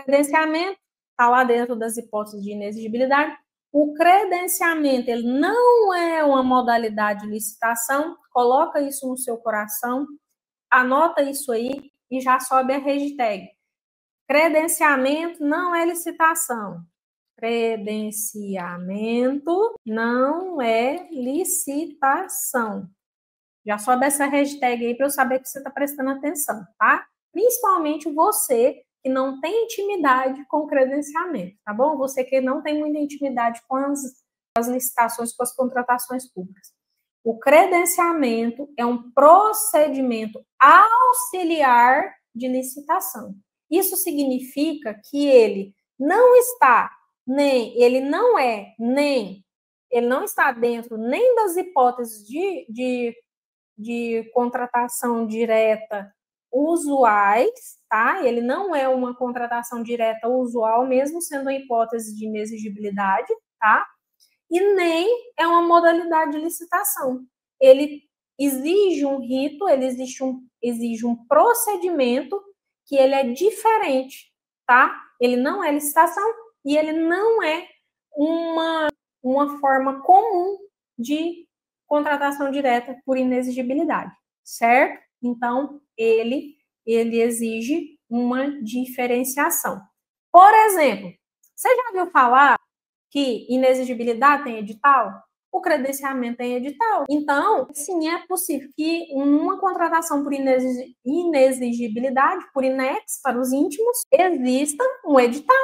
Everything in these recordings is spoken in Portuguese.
Credenciamento está lá dentro das hipóteses de inexigibilidade. O credenciamento, ele não é uma modalidade de licitação. Coloca isso no seu coração, anota isso aí e já sobe a hashtag. Credenciamento não é licitação. Credenciamento não é licitação. Já sobe essa hashtag aí para eu saber que você está prestando atenção, tá? Principalmente você que não tem intimidade com o credenciamento, tá bom? Você que não tem muita intimidade com as licitações, com as contratações públicas. O credenciamento é um procedimento auxiliar de licitação. Isso significa que ele não está ele não está dentro nem das hipóteses de contratação direta usuais, tá? Ele não é uma contratação direta usual, mesmo sendo uma hipótese de inexigibilidade, tá? E nem é uma modalidade de licitação. Ele exige um rito, ele exige um procedimento que ele é diferente, tá? Ele não é licitação e ele não é uma forma comum de contratação direta por inexigibilidade, certo? Então, ele exige uma diferenciação. Por exemplo, você já viu falar que inexigibilidade tem edital? O credenciamento tem edital. Então, sim, é possível que uma contratação por inexigibilidade, por INEX, para os íntimos, exista um edital.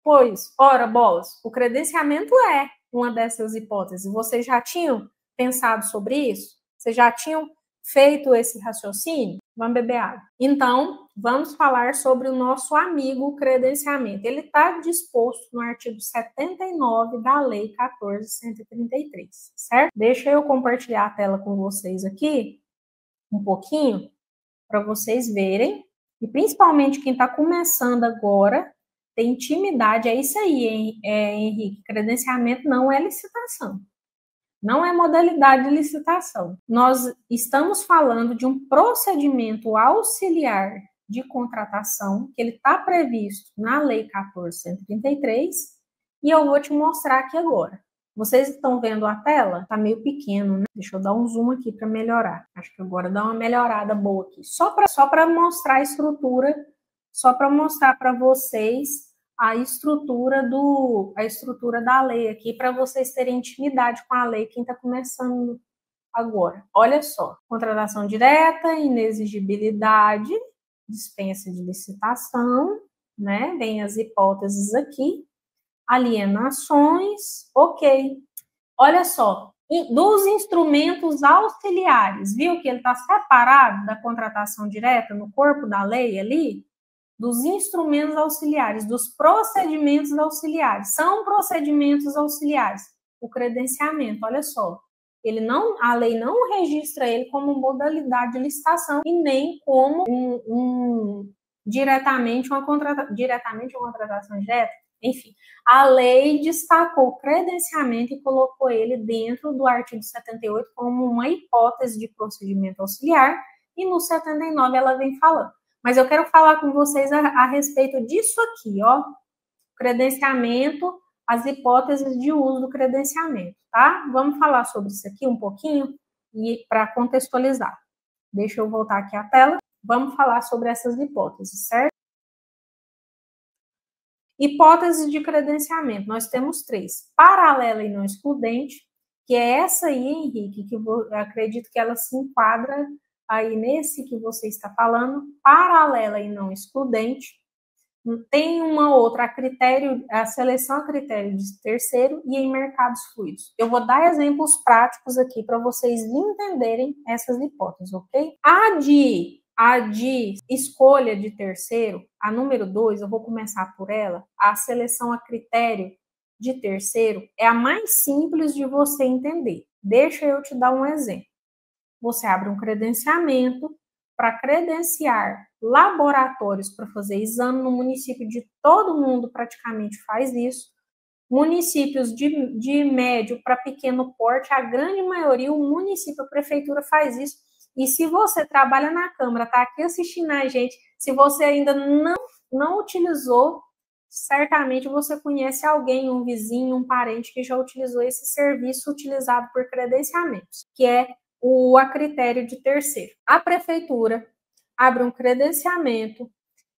Pois, ora, bolas, o credenciamento é uma dessas hipóteses. Vocês já tinham pensado sobre isso? Vocês já tinham feito esse raciocínio? Vamos beber água. Então, vamos falar sobre o nosso amigo credenciamento. Ele está disposto no artigo 79 da Lei 14.133, certo? Deixa eu compartilhar a tela com vocês aqui, um pouquinho, para vocês verem. E principalmente quem está começando agora, tem intimidade, é isso aí, Henrique. Credenciamento não é licitação. Não é modalidade de licitação. Nós estamos falando de um procedimento auxiliar de contratação, que ele está previsto na Lei 14.133, e eu vou te mostrar aqui agora. Vocês estão vendo a tela? Está meio pequeno, né? Deixa eu dar um zoom aqui para melhorar. Acho que agora dá uma melhorada boa aqui. Só para mostrar a estrutura, só para mostrar para vocês a estrutura da lei aqui, para vocês terem intimidade com a lei, quem está começando agora. Olha só, contratação direta, inexigibilidade, dispensa de licitação, né? Vem as hipóteses aqui, alienações, ok. Olha só, dos instrumentos auxiliares, viu que ele está separado da contratação direta no corpo da lei ali? Dos instrumentos auxiliares, dos procedimentos auxiliares. São procedimentos auxiliares. O credenciamento, olha só, a lei não registra ele como modalidade de licitação e nem como diretamente uma contratação direta. Enfim, a lei destacou o credenciamento e colocou ele dentro do artigo 78 como uma hipótese de procedimento auxiliar, e no 79 ela vem falando. Mas eu quero falar com vocês a respeito disso aqui, ó. Credenciamento, as hipóteses de uso do credenciamento, tá? Vamos falar sobre isso aqui um pouquinho e para contextualizar. Deixa eu voltar aqui a tela. Vamos falar sobre essas hipóteses, certo? Hipóteses de credenciamento. Nós temos 3. Paralela e não excludente, que é essa aí, Henrique, que eu acredito que ela se enquadra aí nesse que você está falando, paralela e não excludente. Tem uma outra a seleção a critério de terceiro e em mercados fluidos. Eu vou dar exemplos práticos aqui para vocês entenderem essas hipóteses, ok? A de escolha de terceiro, a número 2, eu vou começar por ela, a seleção a critério de terceiro é a mais simples de você entender. Deixa eu te dar um exemplo. Você abre um credenciamento para credenciar laboratórios para fazer exame no município de todo mundo praticamente faz isso. Municípios de médio para pequeno porte, a grande maioria, o município, a prefeitura faz isso. E se você trabalha na Câmara, está aqui assistindo a gente, se você ainda não não utilizou, certamente você conhece alguém, um vizinho, um parente que já utilizou esse serviço utilizado por credenciamentos, que é a critério de terceiro. A prefeitura abre um credenciamento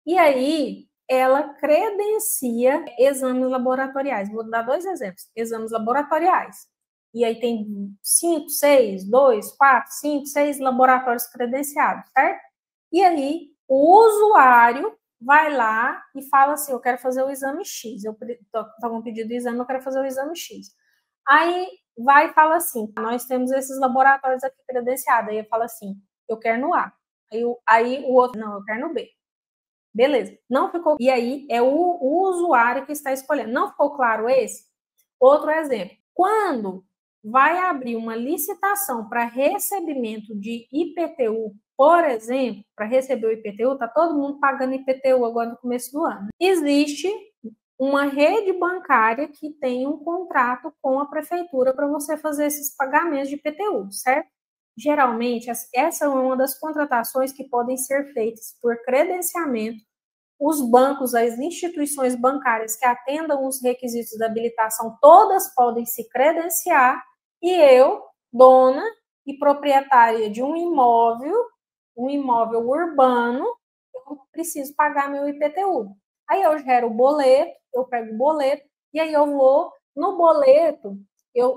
e aí ela credencia exames laboratoriais. Vou dar 2 exemplos. Exames laboratoriais. E aí tem 5, 6, 2, 4, 5, 6 laboratórios credenciados, certo? E aí o usuário vai lá e fala assim, eu quero fazer o exame X. Eu estou com um pedido de exame, eu quero fazer o exame X. Aí vai e fala assim, nós temos esses laboratórios aqui credenciados. Aí eu falo assim, eu quero no A. Aí o outro, não, eu quero no B. Beleza, não ficou. E aí é o usuário que está escolhendo. Não ficou claro esse? Outro exemplo. Quando vai abrir uma licitação para recebimento de IPTU, por exemplo, para receber o IPTU, está todo mundo pagando IPTU agora no começo do ano. Existe uma rede bancária que tem um contrato com a prefeitura para você fazer esses pagamentos de IPTU, certo? Geralmente, essa é uma das contratações que podem ser feitas por credenciamento. Os bancos, as instituições bancárias que atendam os requisitos da habilitação, todas podem se credenciar, e eu, dona e proprietária de um imóvel urbano, eu preciso pagar meu IPTU. Aí eu gero o boleto, eu pego o boleto, e aí eu vou no boleto,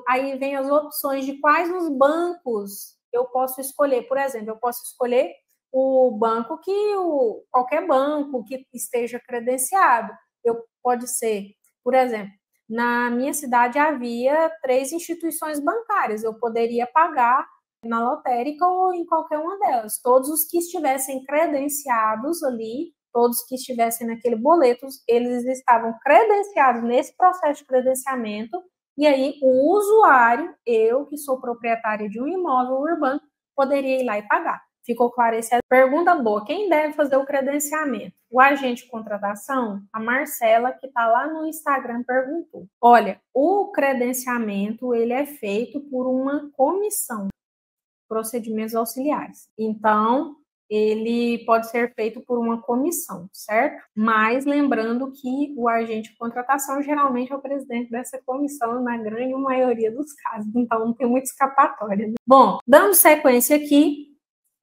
aí vem as opções de quais os bancos eu posso escolher. Por exemplo, eu posso escolher o banco qualquer banco que esteja credenciado. Pode ser, por exemplo, na minha cidade havia 3 instituições bancárias, eu poderia pagar na lotérica ou em qualquer uma delas. Todos os que estivessem credenciados ali, todos que estivessem naquele boleto, eles estavam credenciados nesse processo de credenciamento, e aí o usuário, eu que sou proprietária de um imóvel urbano, poderia ir lá e pagar. Ficou claro? Essa é a pergunta boa. Quem deve fazer o credenciamento? O agente de contratação? A Marcela, que está lá no Instagram, perguntou. Olha, o credenciamento ele é feito por uma comissão, procedimentos auxiliares. Então, ele pode ser feito por uma comissão, certo? Mas lembrando que o agente de contratação geralmente é o presidente dessa comissão na grande maioria dos casos, então não tem muita escapatória, né? Bom, dando sequência aqui,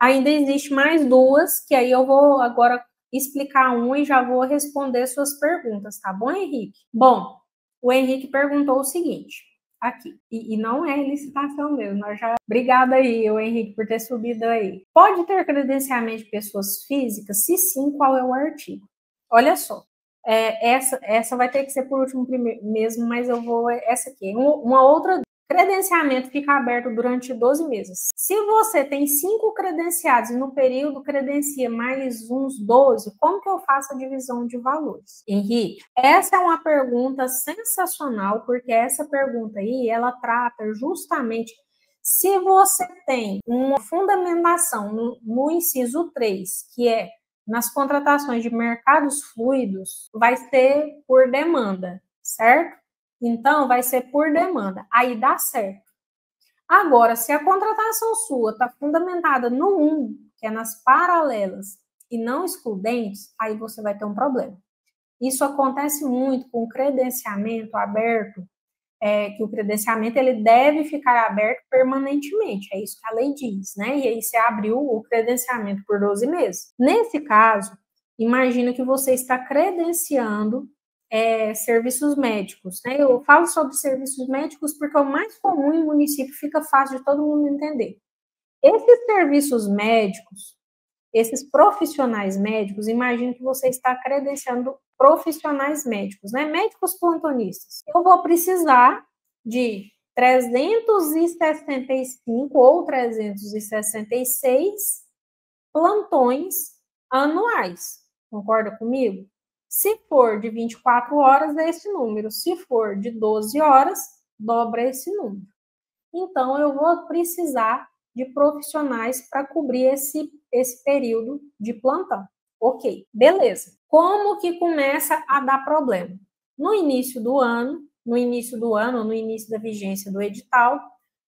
ainda existe mais 2, que aí eu vou agora explicar uma e já vou responder suas perguntas, tá bom, Henrique? Bom, o Henrique perguntou o seguinte, aqui, e não é licitação mesmo, Obrigada aí, Henrique, por ter subido aí. Pode ter credenciamento de pessoas físicas? Se sim, qual é o artigo? Olha só, essa vai ter que ser por último mesmo, mas eu vou, essa aqui, uma outra. Credenciamento fica aberto durante 12 meses. Se você tem 5 credenciados e no período credencia mais uns 12, como que eu faço a divisão de valores? Henrique, essa é uma pergunta sensacional, porque essa pergunta aí, ela trata justamente se você tem uma fundamentação no inciso 3, que é nas contratações de mercados fluidos, vai ser por demanda, certo? Então, vai ser por demanda. Aí dá certo. Agora, se a contratação sua está fundamentada no 1, que é nas paralelas, e não excludentes, aí você vai ter um problema. Isso acontece muito com o credenciamento aberto, que o credenciamento ele deve ficar aberto permanentemente. É isso que a lei diz, né? E aí você abriu o credenciamento por 12 meses. Nesse caso, imagina que você está credenciando serviços médicos, né? Eu falo sobre serviços médicos porque é o mais comum em município, fica fácil de todo mundo entender. Esses serviços médicos, esses profissionais médicos, imagina que você está credenciando profissionais médicos, né? Médicos plantonistas. Eu vou precisar de 365 ou 366 plantões anuais. Concorda comigo? Se for de 24 horas, é esse número. Se for de 12 horas, dobra esse número. Então, eu vou precisar de profissionais para cobrir esse período de plantão. Ok, beleza. Como que começa a dar problema? No início da vigência do edital,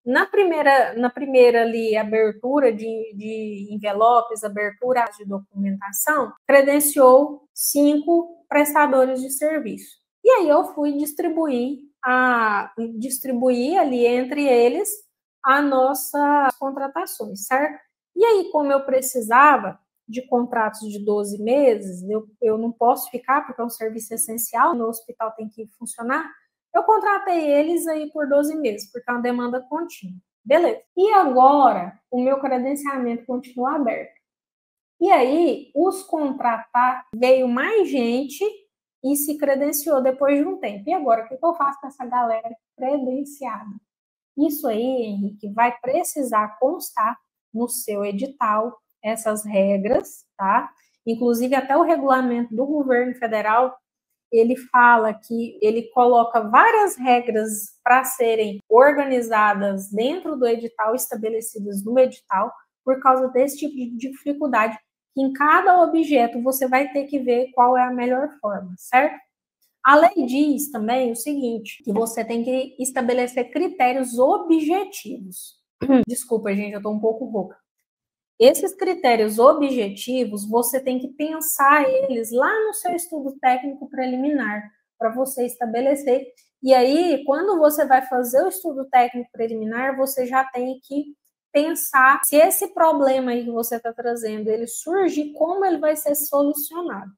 Na primeira ali, abertura de envelopes, abertura de documentação, credenciou 5 prestadores de serviço. E aí eu fui distribuir ali entre eles as nossas contratações, certo? E aí, como eu precisava de contratos de 12 meses, eu não posso ficar, porque é um serviço essencial, meu hospital tem que funcionar, eu contratei eles aí por 12 meses, porque é uma demanda contínua. Beleza. E agora, o meu credenciamento continua aberto. E aí, os contratar, veio mais gente e se credenciou depois de um tempo. E agora, o que eu faço com essa galera credenciada? Isso aí, Henrique, vai precisar constar no seu edital essas regras, tá? Inclusive, até o regulamento do governo federal, ele fala que ele coloca várias regras para serem organizadas dentro do edital, estabelecidas no edital, por causa desse tipo de dificuldade, que em cada objeto você vai ter que ver qual é a melhor forma, certo? A lei diz também o seguinte, que você tem que estabelecer critérios objetivos. Desculpa, gente, eu estou um pouco rouca. Esses critérios objetivos, você tem que pensar eles lá no seu estudo técnico preliminar, para você estabelecer. E aí, quando você vai fazer o estudo técnico preliminar, você já tem que pensar se esse problema aí que você está trazendo, ele surge, como ele vai ser solucionado.